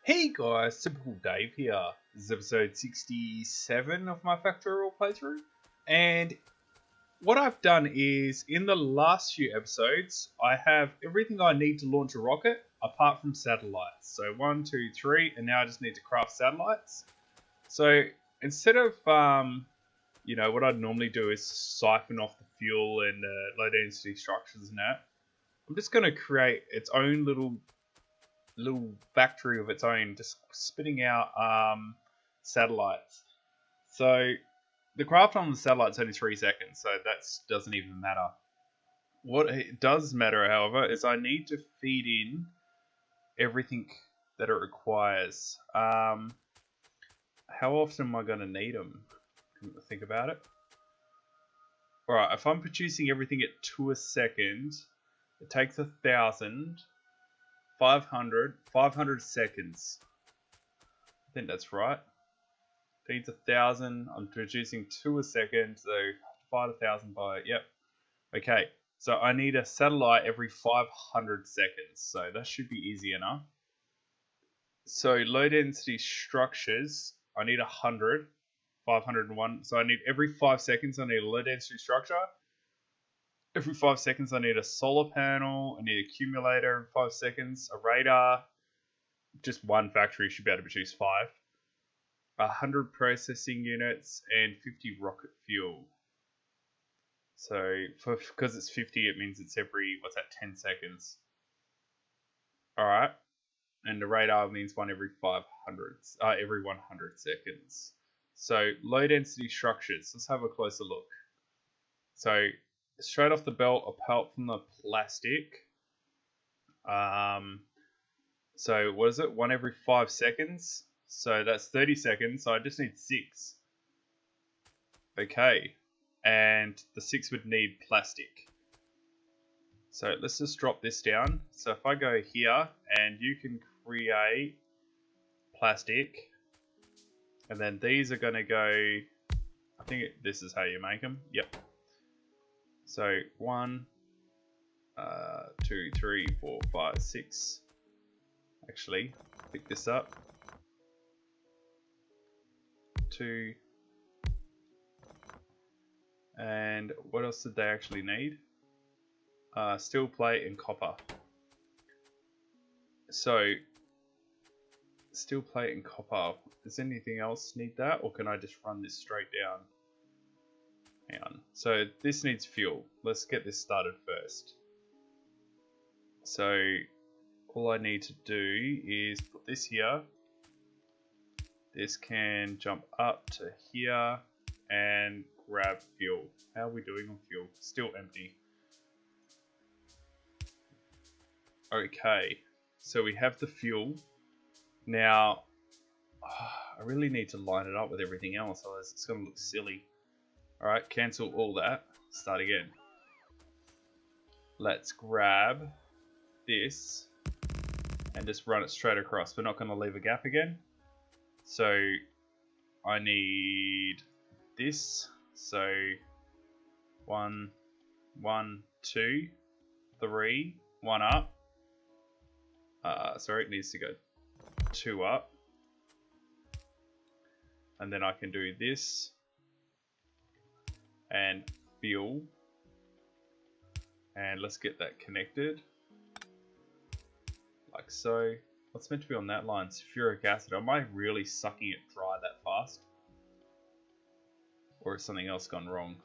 Hey guys, Typical Dave here. This is episode 67 of my Factorio playthrough. And what I've done is, in the last few episodes, I have everything I need to launch a rocket, apart from satellites. So 1, 2, 3, and now I just need to craft satellites. So instead of, what I'd normally do is siphon off the fuel and low density structures and that, I'm just going to create its own little factory of its own, just spitting out satellites. So the craft on the satellite's only 3 seconds, so that doesn't even matter. What it does matter, however, is I need to feed in everything that it requires. How often am I going to need them? Think about it. Alright, if I'm producing everything at 2 a second, it takes 1,000. 500 seconds. I think that's right. Feeds 1,000. I'm producing 2 a second, so divide 1,000 by, yep. Okay, so I need a satellite every 500 seconds, so that should be easy enough. So low density structures, I need 100, 501. So I need every 5 seconds, I need a low density structure. Every 5 seconds I need a solar panel, I need an accumulator in 5 seconds, a radar, just one factory should be able to produce 5, 100 processing units, and 50 rocket fuel. So, because it's 50, it means it's every, 10 seconds. Alright, and the radar means one every 100 seconds. So, low density structures, let's have a closer look. So, straight off the belt, apart from the plastic. So what is it? One every 5 seconds. So that's 30 seconds. So I just need 6. Okay. And the 6 would need plastic. So let's just drop this down. So if I go here and you can create plastic. And then these are going to go, I think this is how you make them. Yep. So 1, 2, 3, 4, 5, 6. Actually, pick this up. 2. And what else did they actually need? Steel plate and copper. So, steel plate and copper. Does anything else need that? Or can I just run this straight down? Hang on. So this needs fuel. Let's get this started first. So all I need to do is put this here. This can jump up to here and grab fuel. How are we doing on fuel? Still empty. Okay, so we have the fuel. Now, I really need to line it up with everything else, otherwise it's going to look silly. Alright, cancel all that. Start again. Let's grab this and just run it straight across. We're not going to leave a gap again. So I need this. So 1, 2, 3, 1 up. Sorry, it needs to go 2 up. And then I can do this. And fuel, and let's get that connected like so. What's meant to be on that line? Sulfuric acid. Am I really sucking it dry that fast, or has something else gone wrong?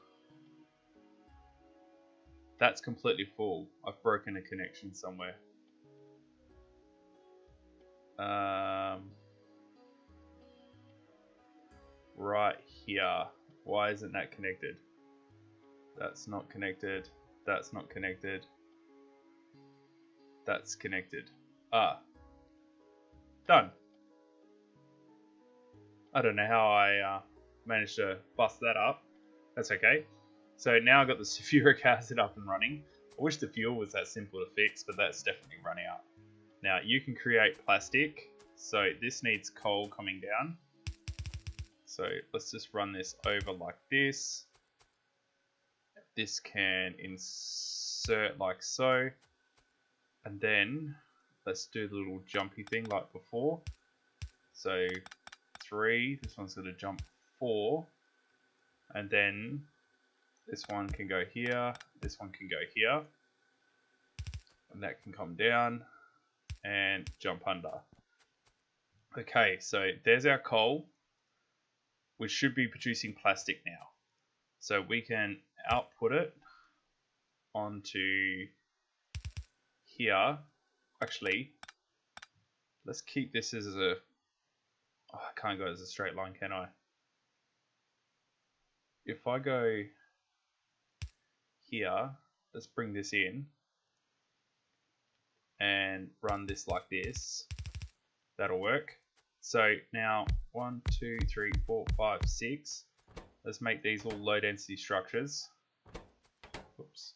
That's completely full. I've broken a connection somewhere. Right here. Why isn't that connected? That's not connected. That's not connected. That's connected. Ah. Done. I don't know how I managed to bust that up. That's okay. So now I've got the sulfuric acid up and running. I wish the fuel was that simple to fix, but that's definitely run out. Now you can create plastic. So this needs coal coming down. So let's just run this over like this. This can insert like so. And then let's do the little jumpy thing like before. So 3, this one's going to jump 4, and then this one can go here, this one can go here, and that can come down and jump under. Okay, so there's our coal, which should be producing plastic now. So we can output it onto here. Actually, let's keep this as a, oh, I can't go as a straight line, can I? If I go here, let's bring this in and run this like this. That'll work. So now 1, 2, 3, 4, 5, 6. Let's make these all low density structures. Oops.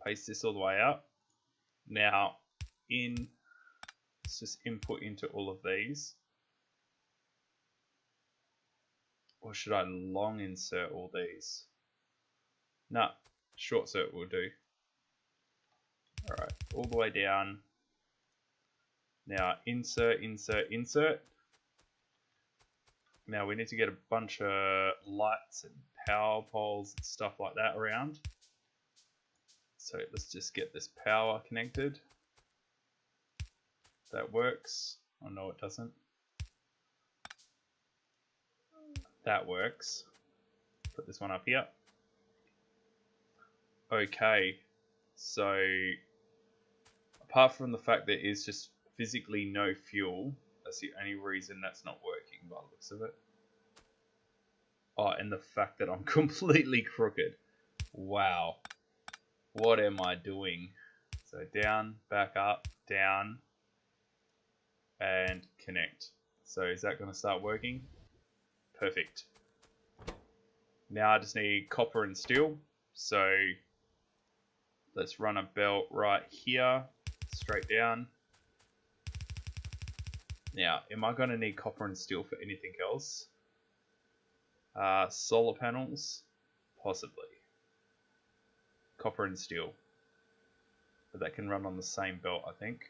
Paste this all the way up. Now let's just input into all of these. Or should I long insert all these? No, short insert will do. Alright, all the way down. Now insert, insert, insert. Now we need to get a bunch of lights and power poles and stuff like that around. So let's just get this power connected. That works. Oh no, it doesn't. That works. Put this one up here. Okay, so apart from the fact there is just physically no fuel, that's the only reason that's not working by the looks of it. Oh, and the fact that I'm completely crooked. Wow. What am I doing? So down, back up, down, and connect. So is that going to start working? Perfect. Now I just need copper and steel. So let's run a belt right here, straight down. Now, am I going to need copper and steel for anything else? Solar panels? Possibly. Copper and steel. But that can run on the same belt, I think.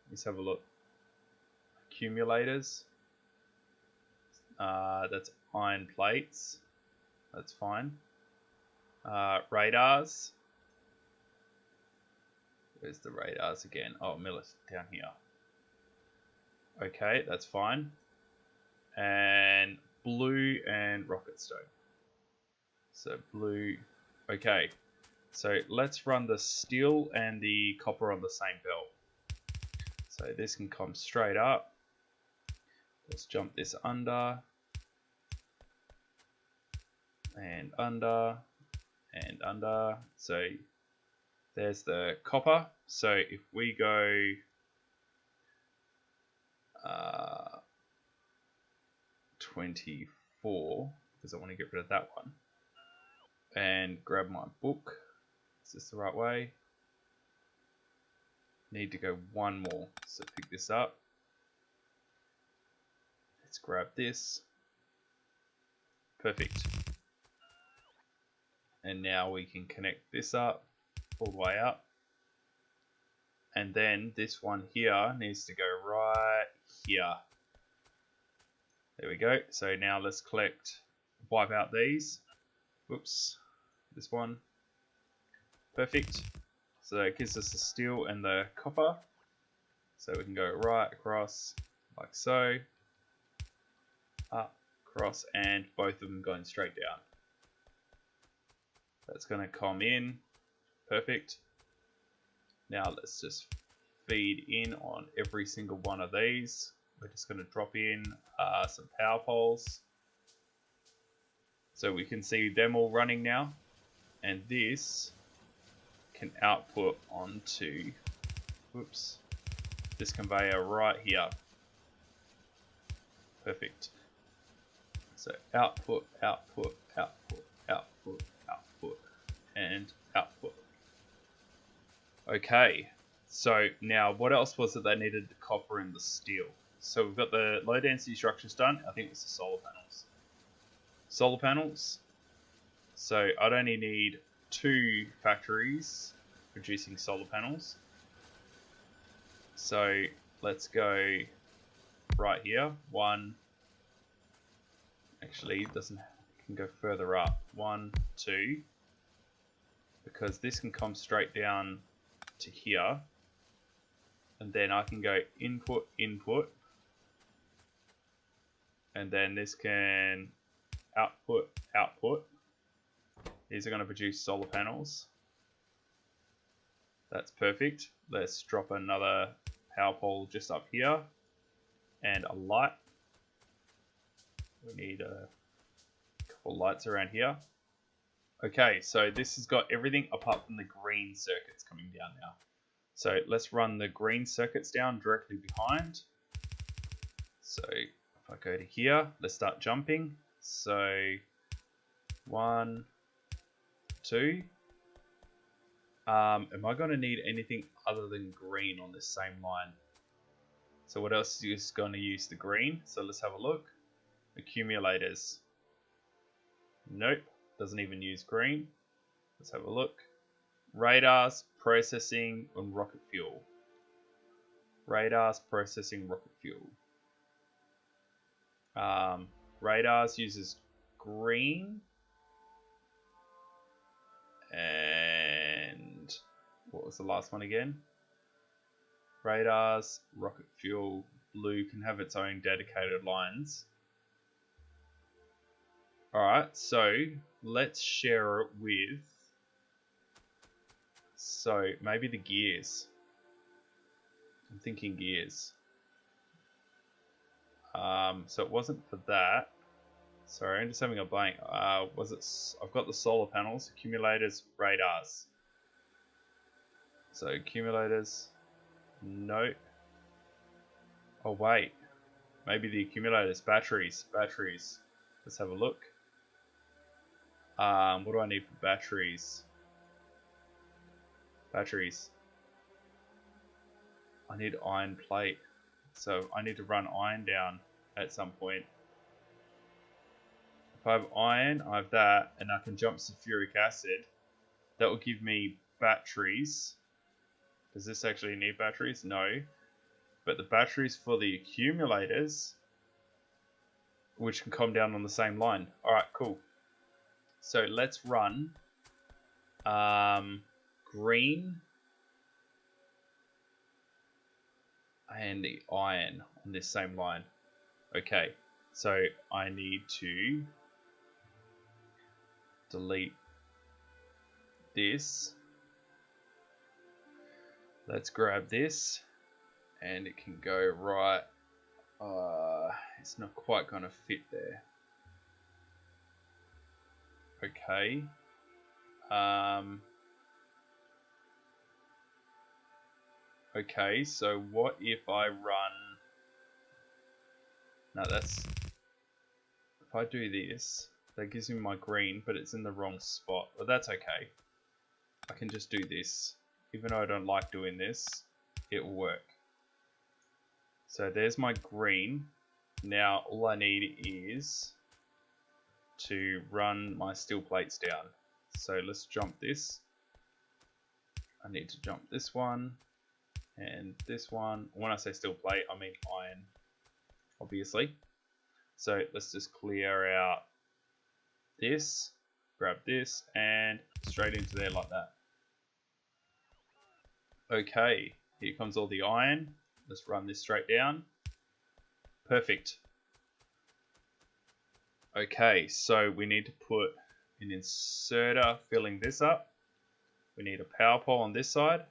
Let's have a look. Accumulators. That's iron plates. That's fine. Radars. Where's the radars again? Oh, Miller's down here. Okay, that's fine. And blue and rocket stone. So blue. Okay. So let's run the steel and the copper on the same belt. So this can come straight up. Let's jump this under. And under. And under. So there's the copper. So if we go 24, because I want to get rid of that one, and grab my book. Is this the right way? Need to go one more. So pick this up. Let's grab this. Perfect. And now we can connect this up all the way up, and then this one here needs to go right here. There we go. So now let's wipe out these. Whoops, this one. Perfect. So it gives us the steel and the copper. So we can go right across like so, up, across, and both of them going straight down. That's going to come in. Perfect. Now let's just feed in on every single one of these. We're just going to drop in some power poles. So we can see them all running now. And this can output onto, whoops, this conveyor right here. Perfect. So output, output, output, output, output, and output. Okay, so now what else was it they needed? The copper and the steel. So we've got the low density structures done. I think it's the solar panels. Solar panels. So I'd only need 2 factories producing solar panels. So let's go right here. One, actually it doesn't, it can go further up. 1, 2, because this can come straight down to here, and then I can go input, input, and then this can output, output. These are going to produce solar panels. That's perfect. Let's drop another power pole just up here and a light. We need a couple lights around here. Okay, so this has got everything apart from the green circuits coming down now. So let's run the green circuits down directly behind. So if I go to here, let's start jumping. So 1, 2. Am I going to need anything other than green on this same line? So what else is going to use the green? So let's have a look. Accumulators. Nope, doesn't even use green. Let's have a look. Radars, processing, and rocket fuel. Radars, processing, rocket fuel. Radars uses green. And what was the last one again? Radars, rocket fuel, blue can have its own dedicated lines. Alright, so let's share it with, so maybe the gears. I'm thinking gears. So it wasn't for that. Sorry, I'm just having a blank. Was it? I've got the solar panels, accumulators, radars. So accumulators, no. Oh wait, maybe the accumulators, batteries. Let's have a look. What do I need for batteries? Batteries. I need iron plate, so I need to run iron down at some point. If I have iron, I have that, and I can jump sulfuric acid. That will give me batteries. Does this actually need batteries? No. But the batteries for the accumulators, which can come down on the same line. Alright, cool. So let's run green and the iron on this same line. Okay, so I need to delete this. Let's grab this, and it can go right. It's not quite going to fit there. Okay. Okay, so what if I run? No, that's. If I do this, that gives me my green, but it's in the wrong spot. But that's okay. I can just do this. Even though I don't like doing this, it will work. So there's my green. Now all I need is to run my steel plates down. So let's jump this. I need to jump this one and this one. When I say steel plate, I mean iron, obviously. So let's just clear out this, grab this, and straight into there like that. Okay, here comes all the iron. Let's run this straight down. Perfect. Okay, so we need to put an inserter filling this up. We need a power pole on this side.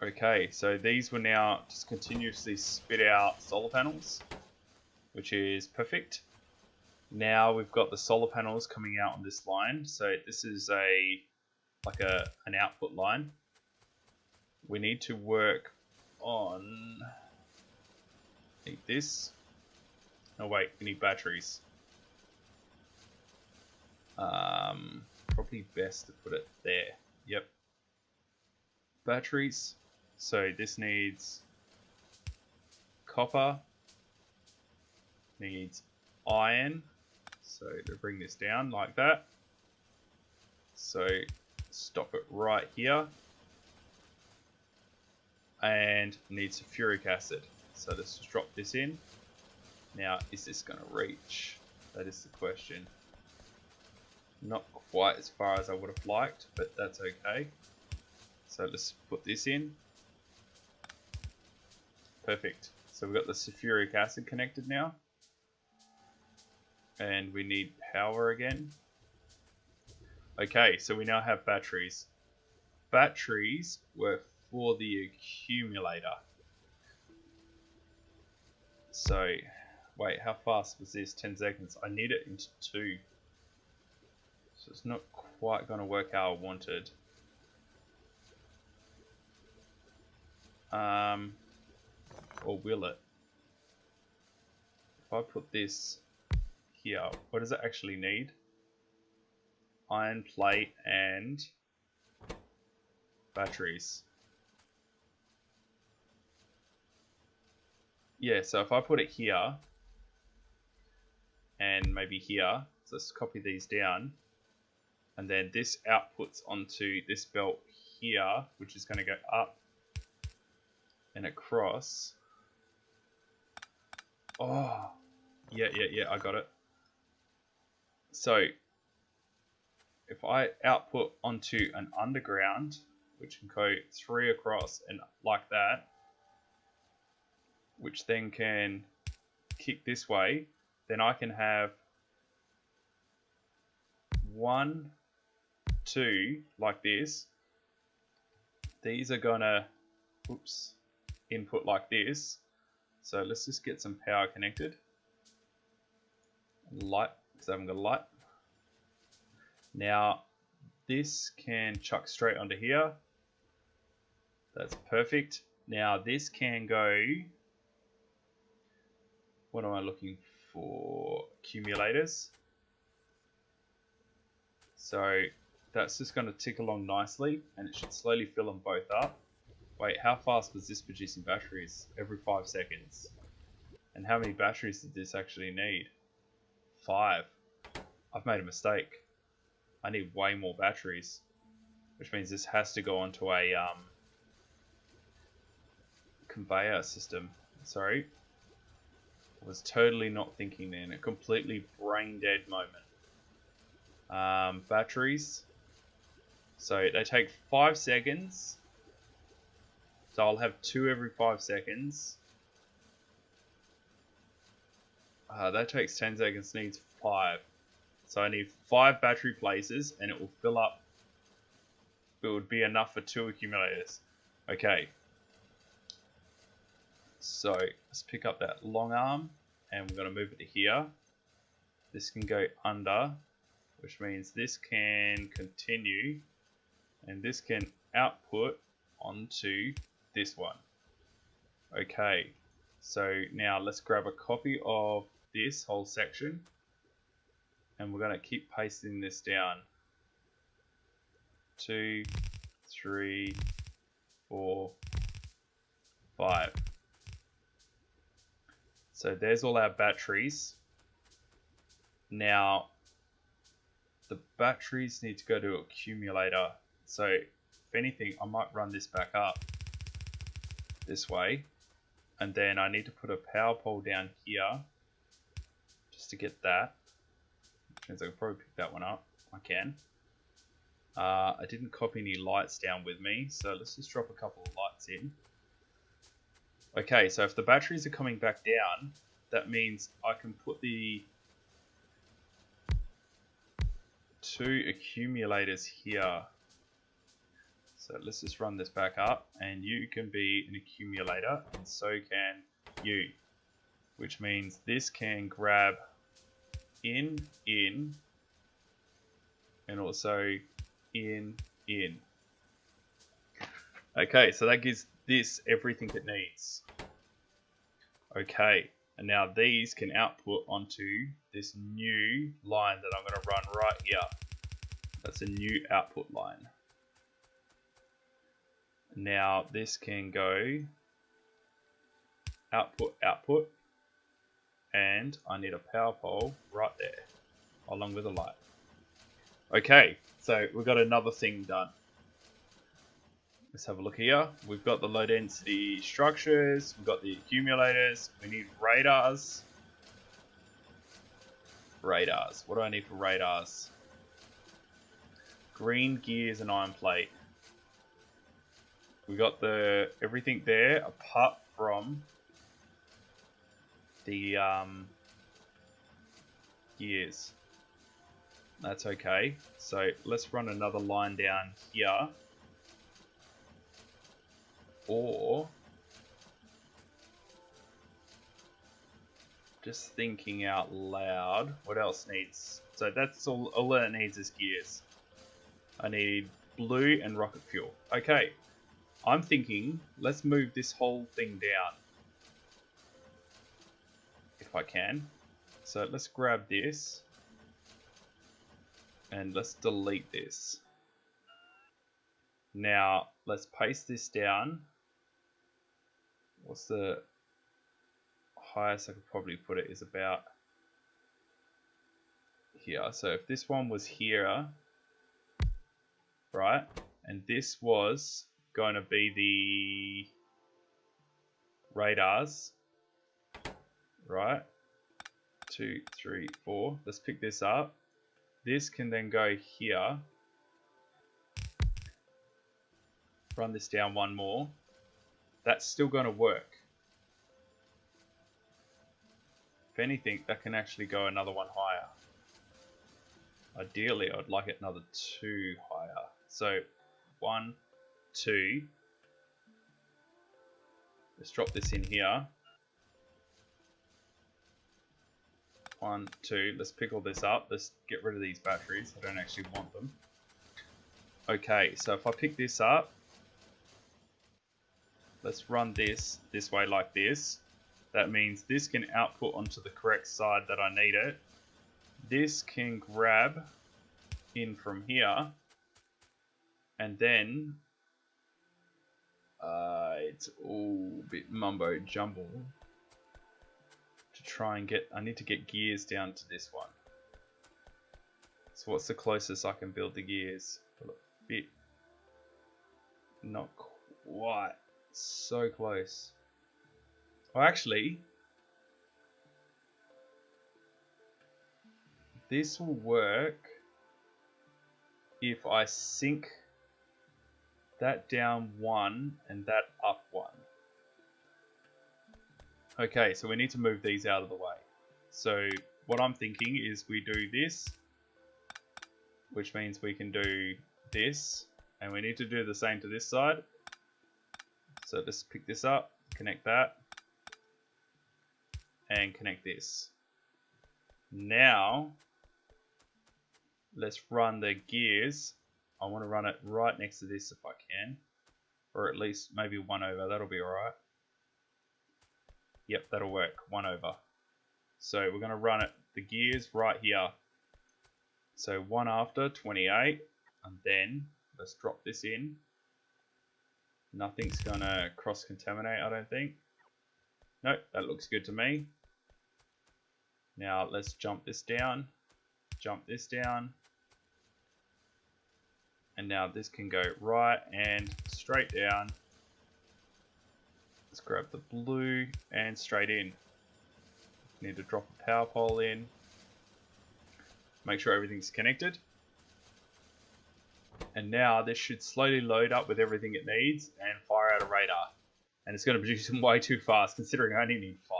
Okay, so these will now just continuously spit out solar panels, which is perfect. Now we've got the solar panels coming out on this line. So this is an output line. We need to work on this. Oh wait, we need batteries. Probably best to put it there. Yep. Batteries. So this needs copper, needs iron. So to bring this down like that. So stop it right here. and needs sulfuric acid. So let's just drop this in. Now, is this going to reach? That is the question. Not quite as far as I would have liked, but that's okay. So let's put this in. Perfect. So we've got the sulfuric acid connected now. And we need power again. Okay, so we now have batteries. Batteries were for the accumulator. So, wait, how fast was this? 10 seconds. I need it into 2. So it's not quite going to work how I wanted. Or will it? If I put this here, what does it actually need? Iron plate and batteries. Yeah, so if I put it here and maybe here, so let's copy these down, and then this outputs onto this belt here, which is going to go up and across. Oh, yeah, I got it. So if I output onto an underground, which can go 3 across and like that, which then can kick this way, then I can have 1, 2 like this. These are gonna, input like this. So let's just get some power connected. Light, because I haven't got a light. Now, this can chuck straight onto here. That's perfect. Now, this can go, what am I looking for? Accumulators. So that's just going to tick along nicely, and it should slowly fill them both up. Wait, how fast was this producing batteries? Every 5 seconds. And how many batteries did this actually need? 5. I've made a mistake. I need way more batteries, which means this has to go onto a conveyor system. Sorry, I was totally not thinking then. A completely brain dead moment. Batteries. So they take 5 seconds. So I'll have 2 every 5 seconds. That takes 10 seconds, needs 5. So I need 5 battery places and it will fill up. It would be enough for 2 accumulators. Okay. So let's pick up that long arm and we're going to move it to here. This can go under, which means this can continue and this can output onto this one. Okay, so now let's grab a copy of this whole section and we're going to keep pasting this down. 2, 3, 4, 5. So there's all our batteries. Now the batteries need to go to accumulator. So if anything, I might run this back up this way, and then I need to put a power pole down here just to get that, which means I can probably pick that one up. I can. I didn't copy any lights down with me, so let's just drop a couple of lights in. Okay, so if the batteries are coming back down, that means I can put the 2 accumulators here. So let's just run this back up, and you can be an accumulator, and so can you. Which means this can grab in, and also in. Okay, so that gives this everything it needs. Okay, and now these can output onto this new line that I'm going to run right here. That's a new output line. Now this can go output, and I need a power pole right there, along with a light. Okay, so we've got another thing done. Let's have a look here. We've got the low density structures, we've got the accumulators, we need radars. Radars. What do I need for radars? Green gears and iron plate. We got the everything there apart from the gears. That's okay. So let's run another line down here. Or just thinking out loud, what else needs? So that's all that it needs is gears. I need blue and rocket fuel. Okay, I'm thinking let's move this whole thing down if I can. So let's grab this and let's delete this. Now let's paste this down. What's the highest I could probably put it is about here. So if this one was here, right, and this was going to be the radars, right, 2, 3, 4, let's pick this up. This can then go here, run this down one more. That's still going to work. If anything, that can actually go another one higher. Ideally, I'd like it another 2 higher. So 1, 2. Let's drop this in here. 1, 2. Let's pick all this up. Let's get rid of these batteries. I don't actually want them. Okay, so if I pick this up, let's run this way like this. That means this can output onto the correct side that I need it. This can grab in from here. And then it's all a bit mumbo jumbo to try and get, I need to get gears down to this one. So what's the closest I can build the gears? Will it fit? Not quite. So close. Well, actually, this will work if I sink that down 1 and that up 1. Okay, so we need to move these out of the way. So what I'm thinking is we do this, which means we can do this, and we need to do the same to this side. So let's pick this up, connect that, and connect this. Now, let's run the gears. I want to run it right next to this if I can, or at least maybe 1 over, that'll be alright. Yep, that'll work, 1 over. So we're going to run it, the gears right here. So 1 after, 28, and then let's drop this in. Nothing's going to cross-contaminate, I don't think. Nope, that looks good to me. Now let's jump this down, and now this can go right and straight down. Let's grab the blue and straight in. Need to drop a power pole in. Make sure everything's connected. And now this should slowly load up with everything it needs and fire out a radar. And it's going to produce them way too fast considering I only need 5.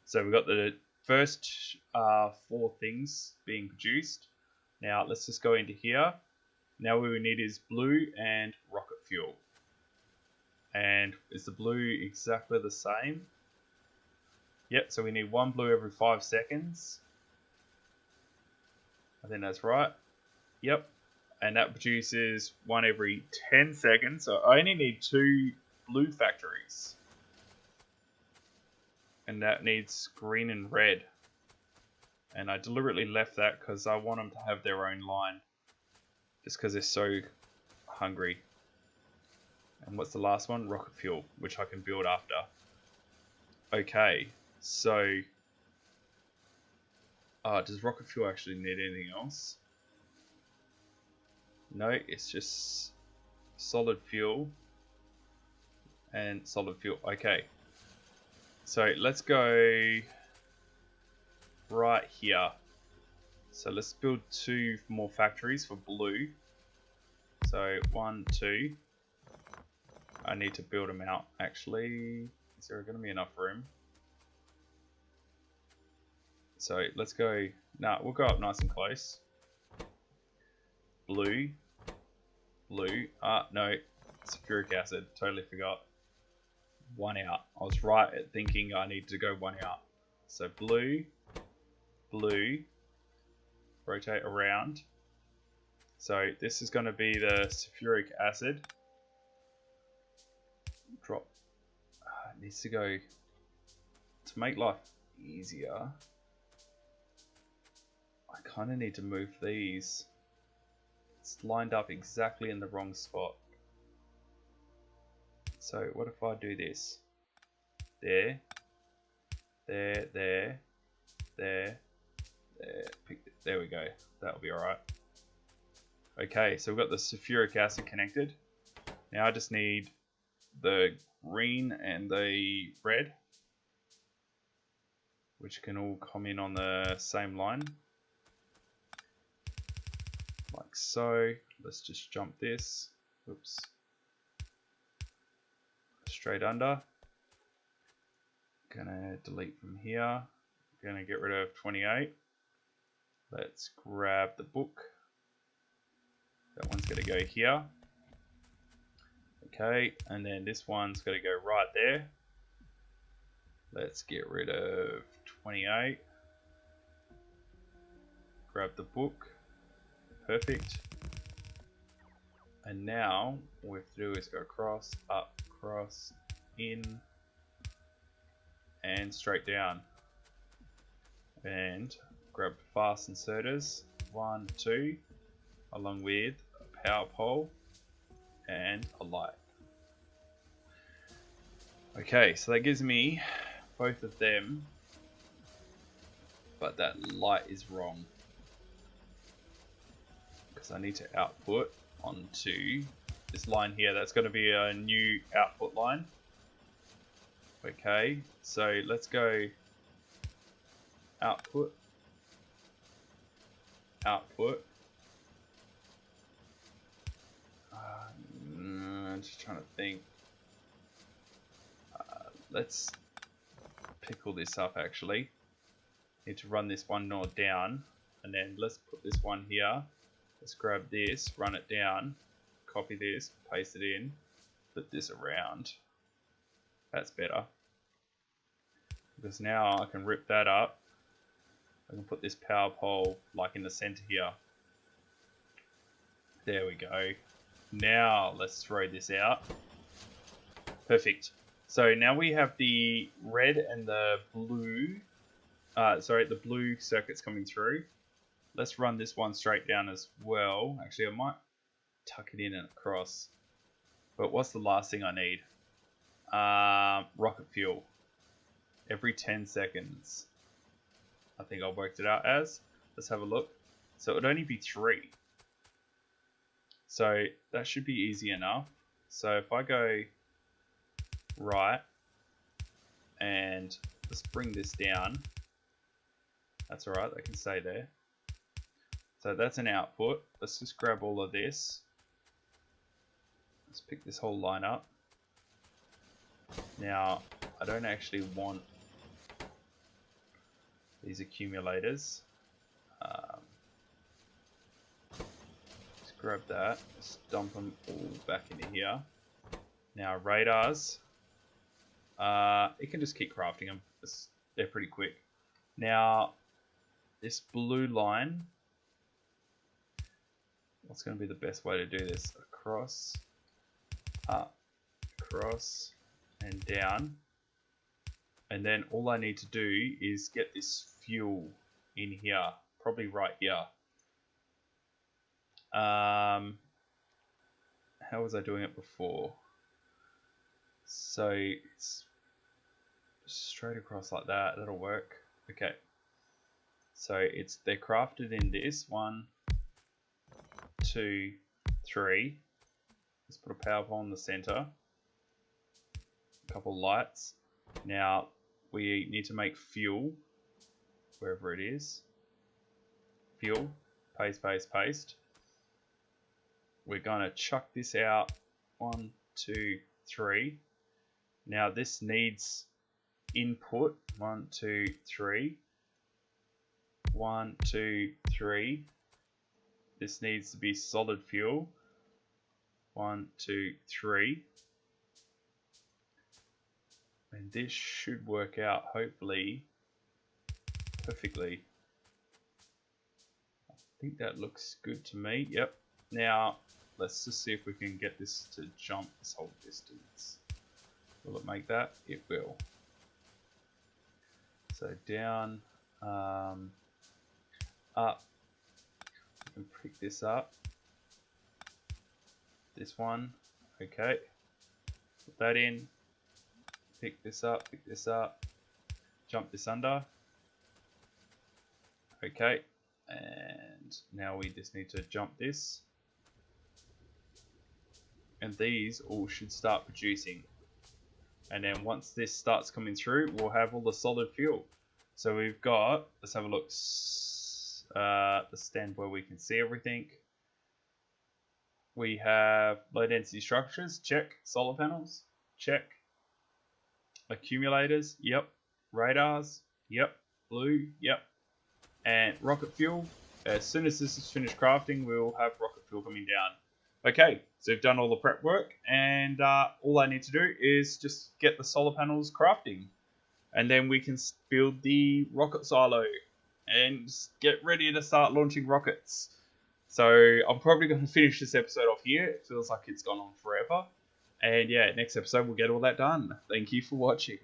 So we've got the first 4 things being produced. Now let's just go into here. Now what we need is blue and rocket fuel. And is the blue exactly the same? Yep, so we need 1 blue every 5 seconds. I think that's right. Yep. And that produces 1 every 10 seconds. So I only need 2 blue factories. And that needs green and red. And I deliberately left that because I want them to have their own line. Just because they're so hungry. And what's the last one? Rocket fuel, which I can build after. Okay, so... does rocket fuel actually need anything else? No, it's just solid fuel, and solid fuel. Okay. So let's go right here. So let's build 2 more factories for blue. So 1, 2. I need to build them out. Actually, is there going to be enough room? So let's go. Nah, we'll go up nice and close. Blue. Blue. No. Sulfuric acid. Totally forgot. 1 out. I was right at thinking I need to go 1 out. So blue. Blue. Rotate around. So this is going to be the sulfuric acid. Drop. It needs to go to make life easier. I kind of need to move these. It's lined up exactly in the wrong spot. So what if I do this? There, there, there, there, there. There we go. That'll be alright. Okay, so we've got the sulfuric acid connected. Now I just need the green and the red, which can all come in on the same line. Like so. Let's just jump this. Oops. Straight under. Gonna delete from here. Gonna get rid of 28. Let's grab the book. That one's gonna go here. Okay, and then this one's gonna go right there. Let's get rid of 28. Grab the book. Perfect. And now what we have to do is go across, up, across, in, and straight down. And grab fast inserters, 1, 2, along with a power pole and a light. Okay, so that gives me both of them, but that light is wrong because I need to output onto this line here. That's going to be a new output line. Okay, so let's go output, output. I'm just trying to think. Let's pick all this up actually. Need to run this one node down, and then let's put this one here. Let's grab this, run it down, copy this, paste it in, flip this around. That's better. Because now I can rip that up. I can put this power pole like in the center here. There we go. Now let's throw this out. Perfect. So now we have the red and the blue, the blue circuits coming through. Let's run this one straight down as well. Actually, I might tuck it in and across. But what's the last thing I need? Rocket fuel. Every 10 seconds. I think I worked it out as. Let's have a look. So it would only be 3. So that should be easy enough. So if I go right and let's bring this down. That's alright, that can stay there. So that's an output. Let's just grab all of this. Let's pick this whole line up. Now, I don't actually want these accumulators. Let's grab that. Let's dump them all back into here. Now, radars. It can just keep crafting them. They're pretty quick. Now, this blue line. What's going to be the best way to do this? Across, up, across, and down. And then all I need to do is get this fuel in here, probably right here. How was I doing it before? So it's straight across like that. That'll work. Okay. So they're crafted in this 1, 2, 3. Let's put a power pole in the center. A couple lights. Now we need to make fuel, wherever it is. Fuel, paste, paste, paste. We're gonna chuck this out. 1, 2, 3. Now this needs input. 1, 2, 3. 1, 2, 3. This needs to be solid fuel. 1, 2, 3. And this should work out, hopefully, perfectly. I think that looks good to me. Yep. Now, let's just see if we can get this to jump this whole distance. Will it make that? It will. So down, up. We can pick this up. This one. Okay. Put that in. Pick this up, jump this under. Okay, and now we just need to jump this. And these all should start producing. And then once this starts coming through, we'll have all the solid fuel. So we've got, let's have a look, the stand where we can see everything. We have low density structures, check. Solar panels, check. Accumulators, yep. Radars, yep. Blue, yep. And rocket fuel. As soon as this is finished crafting, we'll have rocket fuel coming down. Okay, so we've done all the prep work, and all I need to do is just get the solar panels crafting. And then we can build the rocket silo and get ready to start launching rockets. So I'm probably going to finish this episode off here. It feels like it's gone on forever. And yeah, next episode we'll get all that done. Thank you for watching.